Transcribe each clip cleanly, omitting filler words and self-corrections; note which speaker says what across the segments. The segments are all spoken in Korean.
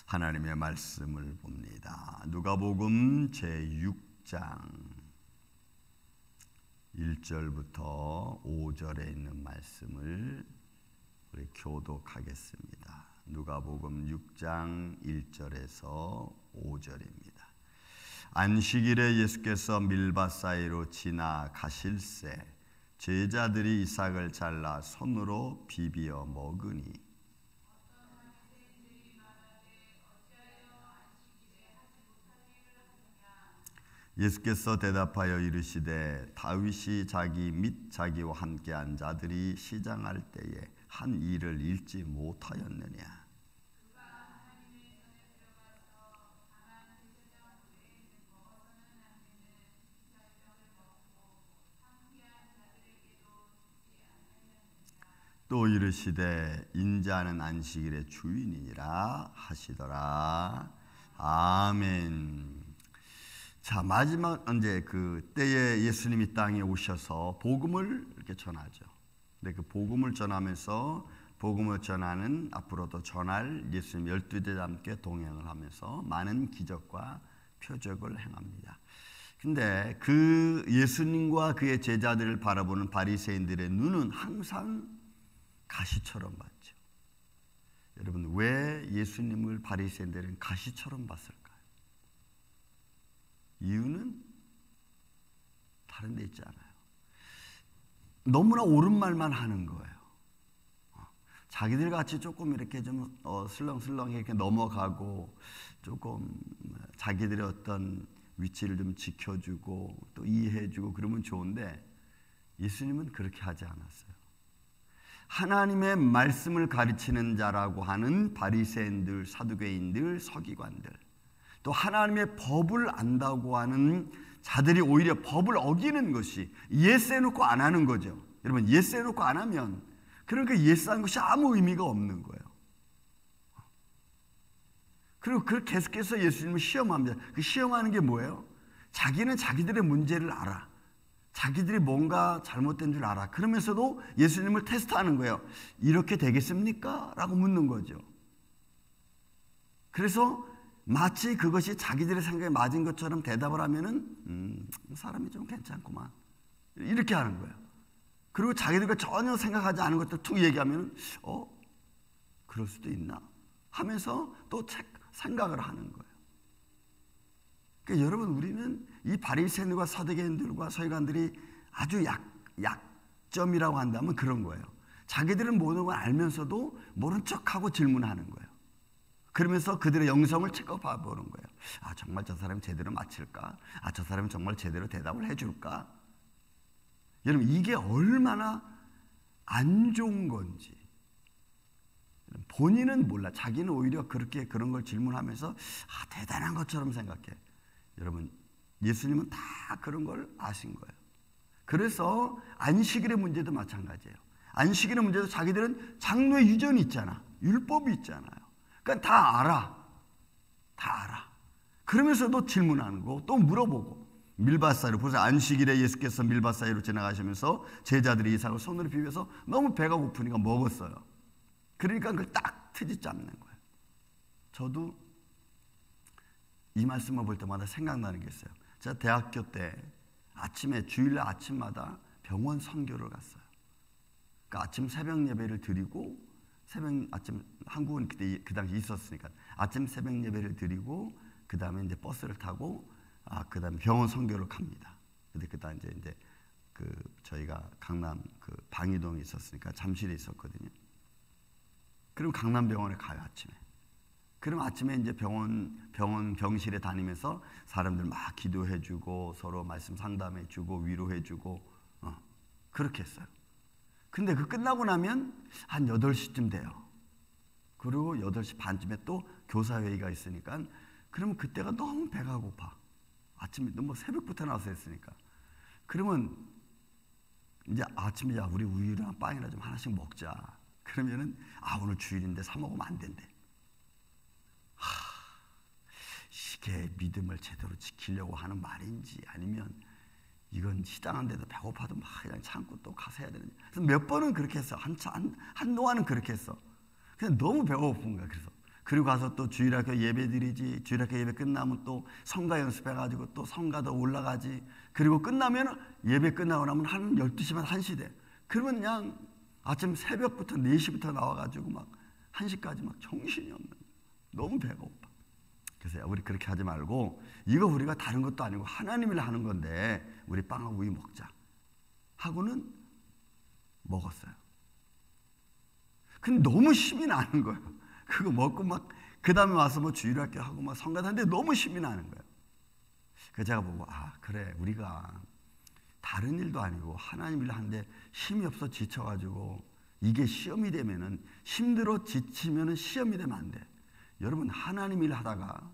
Speaker 1: 하나님의 말씀을 봅니다. 누가복음 제6장 1절부터 5절에 있는 말씀을 우리 교독하겠습니다. 누가복음 6장 1절에서 5절입니다. 안식일에 예수께서 밀밭 사이로 지나가실새 제자들이 이삭을 잘라 손으로 비비어 먹으니 예수께서 대답하여 이르시되 다윗이 자기 및 자기와 함께한 자들이 시장할 때에 한 일을 잃지 못하였느냐. 또 이르시되 인자는 안식일의 주인이니라 하시더라. 아멘. 자, 마지막 이제 그 때에 예수님이 땅에 오셔서 복음을 이렇게 전하죠. 근데 그 복음을 전하면서 복음을 전하는 앞으로도 전할 예수님 12제자와 함께 동행을 하면서 많은 기적과 표적을 행합니다. 근데 그 예수님과 그의 제자들을 바라보는 바리새인들의 눈은 항상 가시처럼 봤죠. 여러분, 왜 예수님을 바리새인들은 가시처럼 봤을까요? 이유는 다른 데 있지 않아요. 너무나 옳은 말만 하는 거예요. 자기들 같이 조금 이렇게 좀 슬렁슬렁 이렇게 넘어가고 조금 자기들의 어떤 위치를 좀 지켜주고 또 이해해주고 그러면 좋은데 예수님은 그렇게 하지 않았어요. 하나님의 말씀을 가르치는 자라고 하는 바리새인들, 사두개인들, 서기관들, 또 하나님의 법을 안다고 하는 자들이 오히려 법을 어기는 것이 예스해놓고 안 하는 거죠. 여러분, 예스해놓고 안 하면 그러니까 예스한 것이 아무 의미가 없는 거예요. 그리고 그 계속해서 예수님을 시험합니다. 그 시험하는 게 뭐예요? 자기는 자기들의 문제를 알아. 자기들이 뭔가 잘못된 줄 알아. 그러면서도 예수님을 테스트하는 거예요. 이렇게 되겠습니까? 라고 묻는 거죠. 그래서 마치 그것이 자기들의 생각에 맞은 것처럼 대답을 하면은 사람이 좀 괜찮구만 이렇게 하는 거예요. 그리고 자기들과 전혀 생각하지 않은 것들 툭 얘기하면은 그럴 수도 있나 하면서 또 생각을 하는 거예요. 그러니까 여러분, 우리는 이 바리새인들과 사두개인들과 서기관들이 아주 약점이라고 한다면 그런 거예요. 자기들은 모든 걸 알면서도 모른 척하고 질문하는 거예요. 그러면서 그들의 영성을 체크해 보는 거예요. 아, 정말 저 사람이 제대로 맞힐까? 아, 저 사람이 정말 제대로 대답을 해줄까? 여러분, 이게 얼마나 안 좋은 건지 본인은 몰라. 자기는 오히려 그렇게 그런 걸 질문하면서 대단한 것처럼 생각해. 여러분, 예수님은 다 그런 걸 아신 거예요. 그래서 안식일의 문제도 마찬가지예요. 안식일의 문제도 자기들은 장로의 유전이 있잖아. 율법이 있잖아요. 그러니까 다 알아. 그러면서도 질문하는 거, 또 물어보고. 밀밭 사이로, 보세요. 안식일에 예수께서 밀밭 사이로 지나가시면서 제자들이 이삭을 손으로 비벼서 너무 배가 고프니까 먹었어요. 그러니까 그걸 딱 트집 잡는 거예요. 저도 이 말씀을 볼 때마다 생각나는 게 있어요. 제가 대학교 때 아침에, 주일날 아침마다 병원 선교를 갔어요. 그러니까 아침 새벽 예배를 드리고, 아침 한국은 그때 그 당시 있었으니까 아침 새벽 예배를 드리고 그 다음에 이제 버스를 타고 그 다음에 병원 선교를 갑니다. 근데 그때 이제 그 저희가 강남 그 방이동에 있었으니까 잠실에 있었거든요. 그럼 강남병원에 가요, 아침에. 그럼 아침에 이제 병실에 다니면서 사람들 막 기도해주고 서로 말씀 상담해주고 위로해주고 그렇게 했어요. 근데 그 끝나고 나면 한 8시쯤 돼요. 그리고 8시 반쯤에 또 교사회의가 있으니까 그러면 그때가 너무 배가 고파. 아침에 뭐 새벽부터 나와서 했으니까. 그러면 이제 아침에 야, 우리 우유랑 빵이나 좀 하나씩 먹자. 그러면은 오늘 주일인데 사 먹으면 안 된대. 이게 믿음을 제대로 지키려고 하는 말인지 아니면 이건 시장한데도 배고파도 막 그냥 참고 또 가서 해야 되는지. 그래서 몇 번은 그렇게 했어. 한동안은 그렇게 했어. 그냥 너무 배고픈 거야. 그리고 가서 또 주일학교 예배 드리지. 주일학교 예배 끝나면 또 성가 연습해가지고 또 성가도 올라가지. 그리고 끝나면 예배 끝나고 나면 한 12시만 1시 돼. 그러면 그냥 아침 새벽부터 4시부터 나와가지고 막 1시까지 막 정신이 없는 거야. 너무 배가 고파. 그래서 우리 그렇게 하지 말고 이거 우리가 다른 것도 아니고 하나님을 하는 건데 우리 빵하고 우유 먹자 하고는 먹었어요. 근데 너무 힘이 나는 거예요. 그거 먹고 막 그 다음에 와서 뭐 주일학교 하고 막 성가하는데 너무 힘이 나는 거예요. 그래서 제가 보고 그래 우리가 다른 일도 아니고 하나님 일 하는데 힘이 없어 지쳐가지고 이게 시험이 되면은 힘들어 지치면은 시험이 되면 안 돼. 여러분 하나님 일 하다가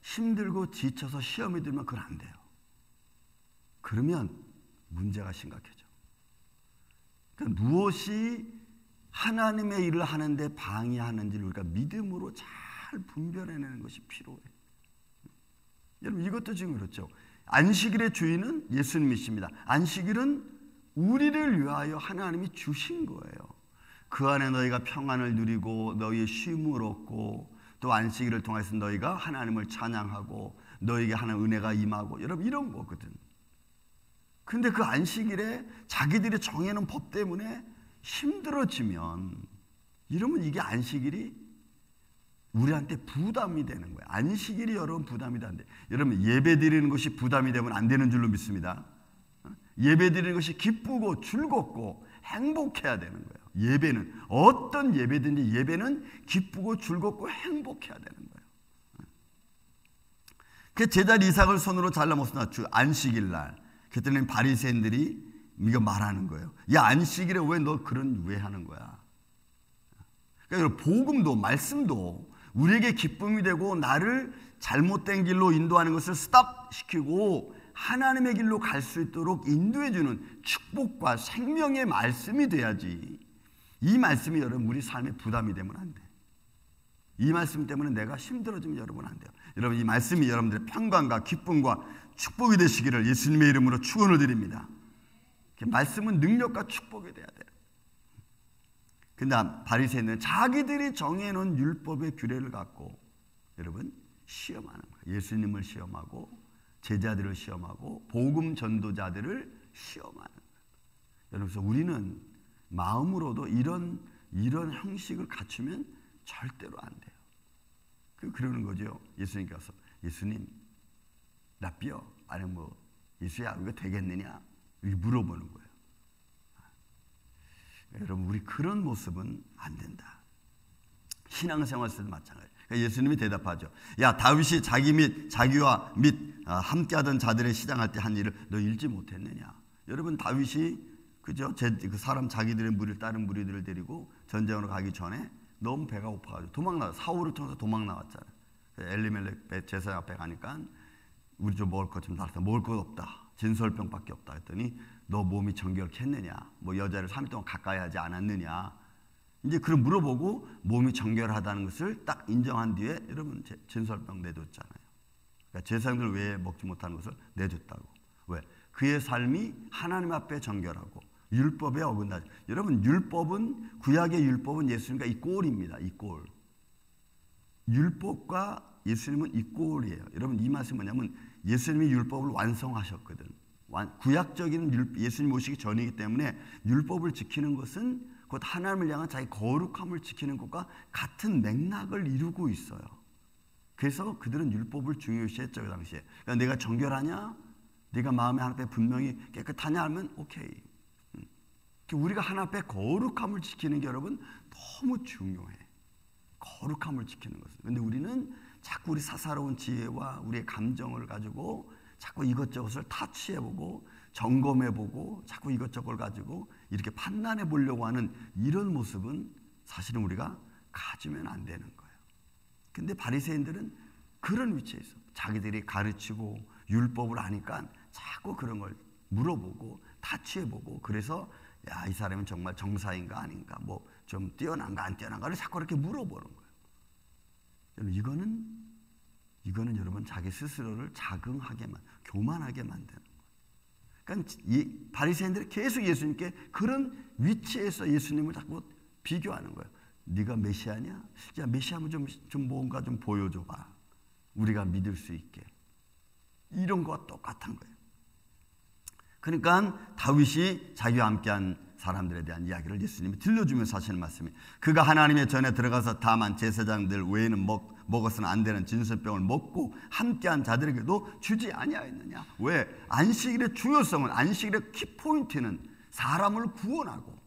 Speaker 1: 힘들고 지쳐서 시험이 들면 그건 안 돼요. 그러면 문제가 심각해져. 그러니까 무엇이 하나님의 일을 하는데 방해하는지를 우리가 믿음으로 잘 분별해내는 것이 필요해요. 여러분 이것도 지금 그렇죠. 안식일의 주인은 예수님이십니다. 안식일은 우리를 위하여 하나님이 주신 거예요. 그 안에 너희가 평안을 누리고 너희의 쉼을 얻고 또 안식일을 통해서 너희가 하나님을 찬양하고 너희에게 하는 은혜가 임하고 여러분 이런 거거든. 근데 그 안식일에 자기들이 정해놓은 법 때문에 힘들어지면 이러면 이게 안식일이 우리한테 부담이 되는 거예요. 안식일이 여러분 부담이 안 돼. 여러분 예배 드리는 것이 부담이 되면 안 되는 줄로 믿습니다. 예배 드리는 것이 기쁘고 즐겁고 행복해야 되는 거예요. 예배는 어떤 예배든지 예배는 기쁘고 즐겁고 행복해야 되는 거예요. 그 제자 이삭을 손으로 잘라 먹었으나 주 안식일 날 그랬더니 바리새인들이 이거 말하는 거예요. 야 안식일에 왜 너 그런 왜 하는 거야? 그러니까 복음도 말씀도 우리에게 기쁨이 되고 나를 잘못된 길로 인도하는 것을 스탑시키고 하나님의 길로 갈 수 있도록 인도해주는 축복과 생명의 말씀이 돼야지. 이 말씀이 여러분 우리 삶에 부담이 되면 안 돼. 이 말씀 때문에 내가 힘들어지면 여러분 안 돼요. 여러분 이 말씀이 여러분들의 평강과 기쁨과 축복이 되시기를 예수님의 이름으로 축원을 드립니다. 말씀은 능력과 축복이 돼야 돼요. 근데 바리새인은 자기들이 정해놓은 율법의 규례를 갖고 여러분 시험하는 거예요. 예수님을 시험하고 제자들을 시험하고 복음 전도자들을 시험하는 거예요. 여러분 그래서 우리는 마음으로도 이런 형식을 갖추면 절대로 안 돼요. 그러는 거죠. 예수님께서 예수님 나 뼈 아니 뭐 예수야 이거 되겠느냐 이렇게 물어보는 거예요. 여러분 우리 그런 모습은 안 된다. 신앙생활 때도 마찬가지. 그러니까 예수님이 대답하죠. 야 다윗이 자기와 및 함께하던 자들의 시장할 때 한 일을 너 읽지 못했느냐? 여러분 다윗이 그죠? 그 사람 자기들의 무리 다른 무리들을 데리고 전쟁으로 가기 전에 너무 배가 고파가지고 도망나 사울을 통해서 도망 나왔잖아요. 엘리멜렉 제사장 앞에 가니까 우리 좀 먹을 것 좀 달라. 먹을 것 없다. 진설병밖에 없다 했더니 너 몸이 정결했느냐? 뭐 여자를 3일 동안 가까이 하지 않았느냐? 이제 그걸 물어보고 몸이 정결하다는 것을 딱 인정한 뒤에 여러분 진설병 내줬잖아요. 그러니까 제사장들 왜 먹지 못하는 것을 내줬다고. 왜? 그의 삶이 하나님 앞에 정결하고 율법에 어긋나지. 여러분 율법은 구약의 율법은 예수님과 이꼴입니다. 이꼴. 율법과 예수님은 이꼴이에요. 여러분 이 말씀은 뭐냐면 예수님이 율법을 완성하셨거든. 구약적인 예수님 오시기 전이기 때문에 율법을 지키는 것은 곧 하나님을 향한 자기 거룩함을 지키는 것과 같은 맥락을 이루고 있어요. 그래서 그들은 율법을 중요시했죠. 그 당시에. 그러니까 내가 정결하냐? 네가 마음에 하나님 앞에 분명히 깨끗하냐 하면 오케이. 우리가 하나님 앞에 거룩함을 지키는 게 여러분 너무 중요해. 거룩함을 지키는 것은. 그런데 우리는 자꾸 우리 사사로운 지혜와 우리의 감정을 가지고 자꾸 이것저것을 타치해보고 점검해보고 자꾸 이것저것을 가지고 이렇게 판단해 보려고 하는 이런 모습은 사실은 우리가 가지면 안 되는 거예요. 근데 바리새인들은 그런 위치에 있어. 자기들이 가르치고 율법을 아니까 자꾸 그런 걸 물어보고 타치해보고 그래서 야, 이 사람은 정말 정사인가 아닌가 뭐 좀 뛰어난가 안 뛰어난가를 자꾸 이렇게 물어보는 거예요. 여러분 이거는 여러분 자기 스스로를 자긍하게만 교만하게 만드는 거예요. 그러니까 바리새인들이 계속 예수님께 그런 위치에서 예수님을 자꾸 비교하는 거예요. 네가 메시아냐? 야, 메시아면 좀 뭔가 좀 보여줘봐. 우리가 믿을 수 있게. 이런 거와 똑같은 거예요. 그러니까 다윗이 자기와 함께한 사람들에 대한 이야기를 예수님이 들려주면서 하시는 말씀이, 그가 하나님의 전에 들어가서 다만 제사장들 외에는 먹어서는 안 되는 진설병을 먹고 함께한 자들에게도 주지 아니하였느냐. 왜? 안식일의 중요성은, 안식일의 키포인트는 사람을 구원하고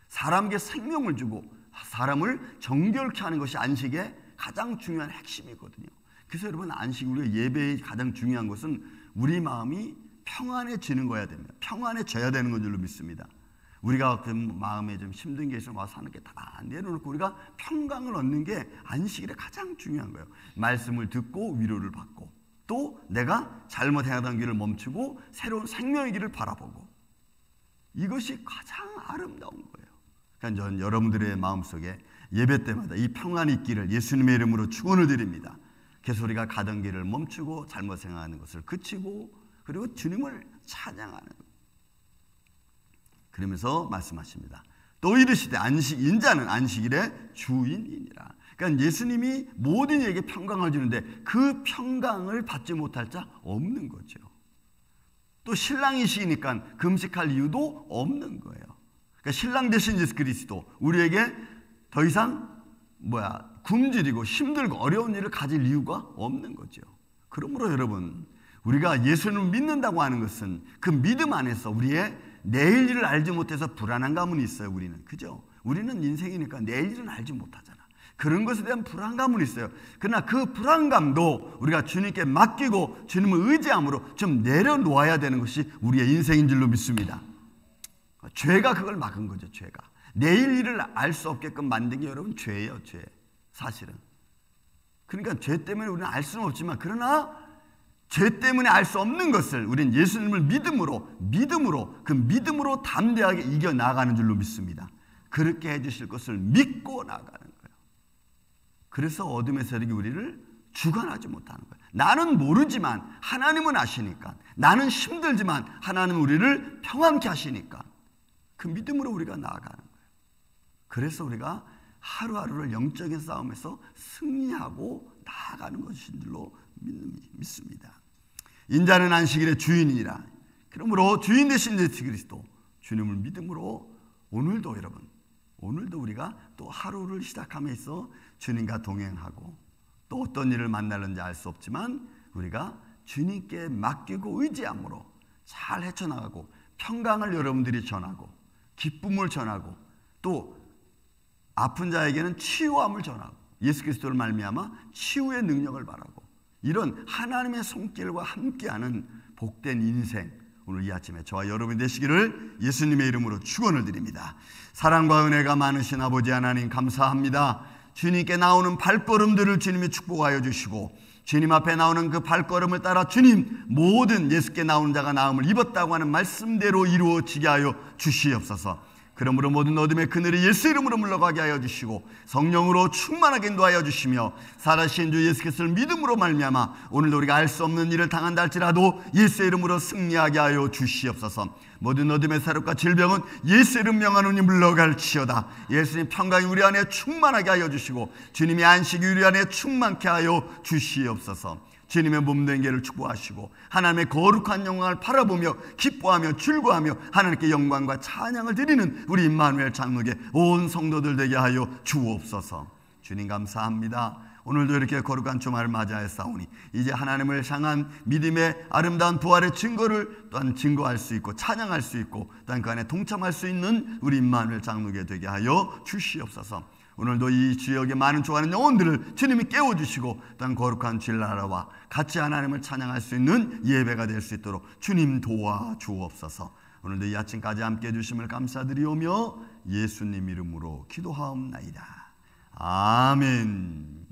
Speaker 1: 사람에게 생명을 주고 사람을 정결케 하는 것이 안식의 가장 중요한 핵심이거든요. 그래서 여러분, 안식, 우리가 예배의 가장 중요한 것은 우리 마음이 평안해지는 거야 됩니다. 평안해져야 되는 건 줄로 믿습니다. 우리가 그 마음에 좀 힘든 게 있으면 와서 하는 게 다 내려놓고 우리가 평강을 얻는 게 안식일에 가장 중요한 거예요. 말씀을 듣고 위로를 받고, 또 내가 잘못 행하던 길을 멈추고 새로운 생명의 길을 바라보고, 이것이 가장 아름다운 거예요. 그러니까 전 여러분들의 마음속에 예배 때마다 이 평안이 있기를 예수님의 이름으로 축원을 드립니다. 그래서 우리가 가던 길을 멈추고 잘못 생각하는 것을 그치고, 그리고 주님을 찬양하는 거예요. 그러면서 말씀하십니다. 또 이르시되 인자는 안식일의 주인이니라. 그러니까 예수님이 모든 이에게 평강을 주는데 그 평강을 받지 못할 자 없는 거죠. 또 신랑이시니까 금식할 이유도 없는 거예요. 그러니까 신랑 대신 예수 그리스도, 우리에게 더 이상 굶주리고 힘들고 어려운 일을 가질 이유가 없는 거죠. 그러므로 여러분, 우리가 예수님을 믿는다고 하는 것은 그 믿음 안에서 우리의 내일 일을 알지 못해서 불안한 감은 있어요. 우리는, 그죠? 우리는 인생이니까 내일 일은 알지 못하잖아. 그런 것에 대한 불안감은 있어요. 그러나 그 불안감도 우리가 주님께 맡기고 주님을 의지함으로 좀 내려놓아야 되는 것이 우리의 인생인 줄로 믿습니다. 죄가 그걸 막은 거죠. 죄가 내일 일을 알 수 없게끔 만든 게 여러분 죄예요. 죄, 사실은. 그러니까 죄 때문에 우리는 알 수는 없지만, 그러나 죄 때문에 알 수 없는 것을 우리는 예수님을 그 믿음으로 담대하게 이겨나가는 줄로 믿습니다. 그렇게 해주실 것을 믿고 나가는 거예요. 그래서 어둠의 세력이 우리를 주관하지 못하는 거예요. 나는 모르지만 하나님은 아시니까, 나는 힘들지만 하나님은 우리를 평안케 하시니까 그 믿음으로 우리가 나아가는 거예요. 그래서 우리가 하루하루를 영적인 싸움에서 승리하고 나아가는 것인 줄로 믿습니다. 인자는 안식일의 주인이니라. 그러므로 주인 되신 예수 그리스도, 주님을 믿음으로 오늘도 우리가 또 하루를 시작함에 있어 주님과 동행하고, 또 어떤 일을 만나는지 알 수 없지만 우리가 주님께 맡기고 의지함으로 잘 헤쳐나가고, 평강을 여러분들이 전하고, 기쁨을 전하고, 또 아픈 자에게는 치유함을 전하고, 예수 그리스도를 말미암아 치유의 능력을 바라고, 이런 하나님의 손길과 함께하는 복된 인생, 오늘 이 아침에 저와 여러분이 되시기를 예수님의 이름으로 축원을 드립니다. 사랑과 은혜가 많으신 아버지 하나님, 감사합니다. 주님께 나오는 발걸음들을 주님이 축복하여 주시고, 주님 앞에 나오는 그 발걸음을 따라 주님, 모든 예수께 나오는 자가 나음을 입었다고 하는 말씀대로 이루어지게 하여 주시옵소서. 그러므로 모든 어둠의 그늘이 예수 이름으로 물러가게 하여 주시고, 성령으로 충만하게 인도하여 주시며, 살아계신 주 예수 그리스도를 믿음으로 말미암아 오늘도 우리가 알 수 없는 일을 당한다 할지라도 예수 이름으로 승리하게 하여 주시옵소서. 모든 어둠의 세력과 질병은 예수 이름 명하노니 물러갈지어다. 예수님 평강이 우리 안에 충만하게 하여 주시고, 주님의 안식이 우리 안에 충만케 하여 주시옵소서. 주님의 몸된 길을 축복하시고, 하나님의 거룩한 영광을 바라보며 기뻐하며 즐거워하며 하나님께 영광과 찬양을 드리는 우리 임마누엘 장로계 온 성도들 되게 하여 주옵소서. 주님 감사합니다. 오늘도 이렇게 거룩한 주말을 맞이하였사오니 이제 하나님을 향한 믿음의 아름다운 부활의 증거를 또한 증거할 수 있고 찬양할 수 있고, 또한 그 안에 동참할 수 있는 우리 임마누엘 장로계 되게 하여 주시옵소서. 오늘도 이 지역에 많은 좋아하는 영혼들을 주님이 깨워주시고, 또한 거룩한 주일 나라와 같이 하나님을 찬양할 수 있는 예배가 될 수 있도록 주님 도와주옵소서. 오늘도 이 아침까지 함께해 주심을 감사드리오며 예수님 이름으로 기도하옵나이다. 아멘.